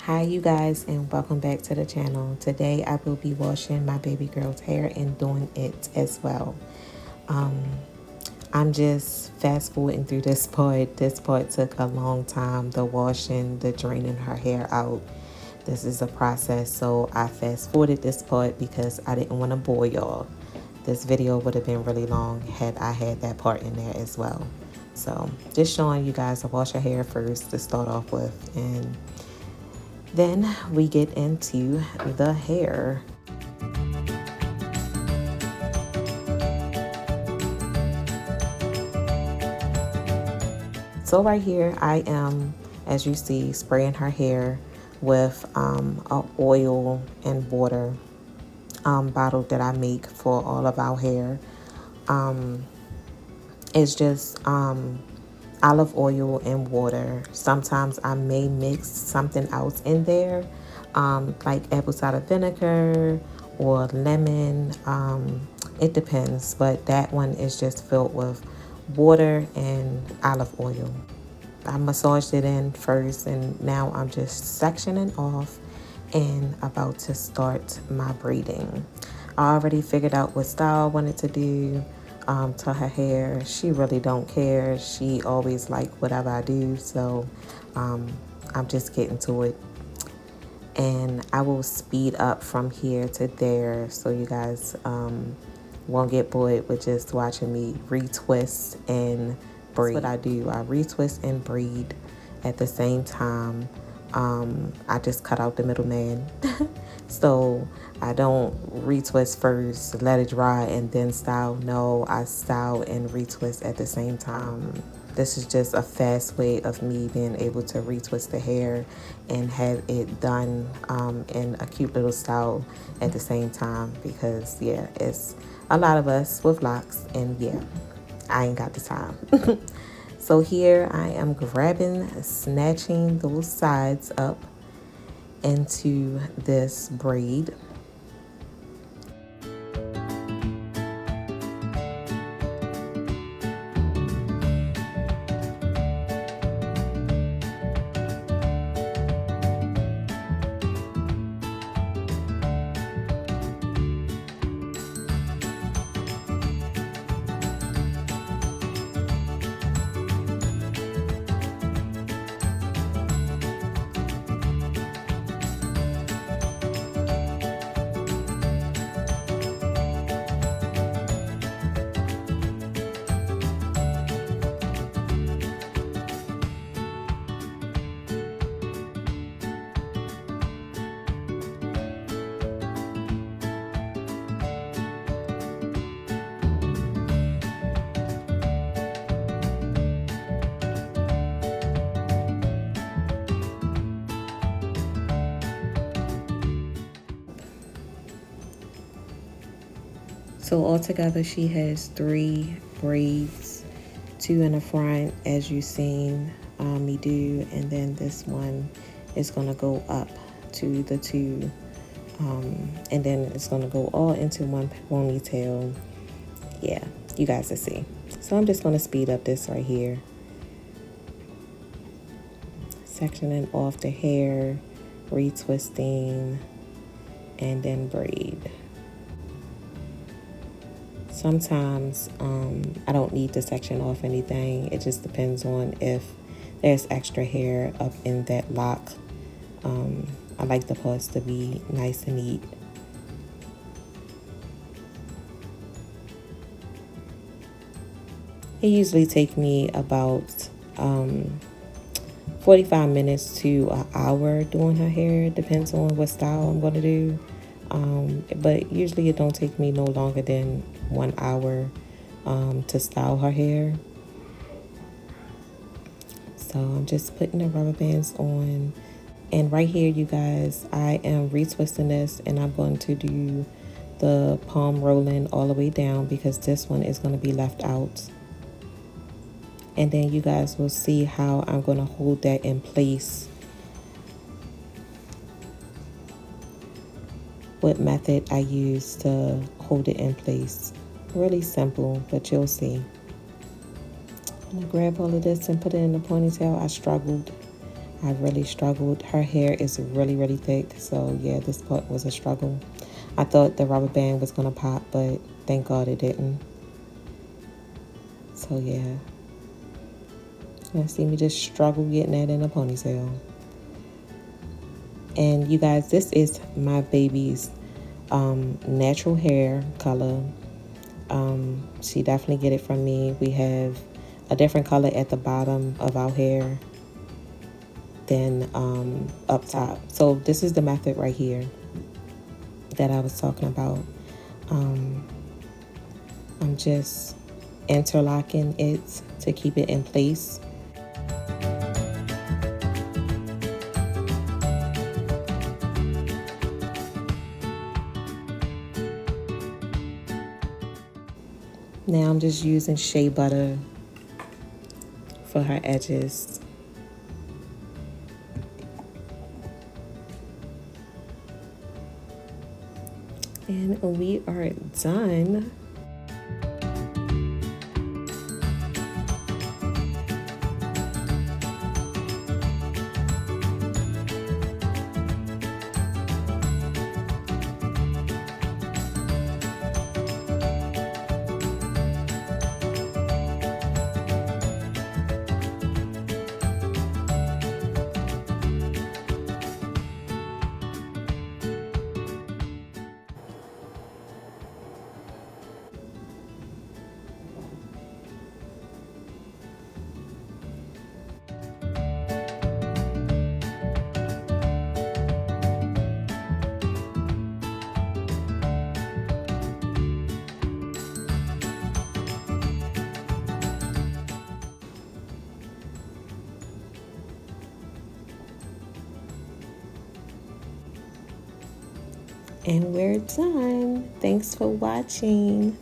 Hi you guys, and welcome back to the channel. Today I will be washing my baby girl's hair and doing it as well. I'm just fast forwarding through this part. This part took a long time, the washing, the draining her hair out. This is a process, so I fast forwarded this part because I didn't want to bore y'all. This video would have been really long had I had that part in there as well. So just showing you guys to wash your hair first to start off with, and then we get into the hair. So right here I am, as you see, spraying her hair with a oil and water bottle that I make for all of our hair. It's just olive oil and water. Sometimes I may mix something else in there, like apple cider vinegar or lemon. It depends, but that one is just filled with water and olive oil. I massaged it in first, and now I'm just sectioning off and about to start my braiding. I already figured out what style I wanted to do to her hair. She really don't care. She always like whatever I do, so I'm just getting to it. And I will speed up from here to there so you guys won't get bored with just watching me retwist and braid. That's what I do. I retwist and braid at the same time. I just cut out the middleman. So I don't retwist first, let it dry, and then style. No, I style and retwist at the same time. This is just a fast way of me being able to retwist the hair and have it done in a cute little style at the same time, because yeah, it's a lot of us with locks, and yeah, I ain't got the time. So here I am snatching those sides up into this braid. So altogether she has 3 braids, 2 in the front as you seen me do, and then this one is going to go up to the 2, and then it's going to go all into one ponytail. Yeah, you guys will see. So I'm just going to speed up this right here, sectioning off the hair, retwisting, and then braid. Sometimes I don't need to section off anything. It just depends on if there's extra hair up in that lock. I like the parts to be nice and neat. It usually takes me about 45 minutes to an hour doing her hair. It depends on what style I'm going to do. But usually it don't take me no longer than 1 hour to style her hair. So I'm just putting the rubber bands on, and right here you guys, I am retwisting this, and I'm going to do the palm rolling all the way down because this one is going to be left out. And then you guys will see how I'm going to hold that in place. What method I use to hold it in place. Really simple, but you'll see. I'm gonna grab all of this and put it in the ponytail. I struggled I really struggled. Her hair is really, really thick. So yeah, this part was a struggle. I thought the rubber band was going to pop, but thank God it didn't. So yeah. You see me just struggle getting that in a ponytail. And you guys, this is my baby's natural hair color. She definitely get it from me. We have a different color at the bottom of our hair than up top. So this is the method right here that I was talking about. I'm just interlocking it to keep it in place. Now I'm just using shea butter for her edges. And we are done. And we're done. Thanks for watching.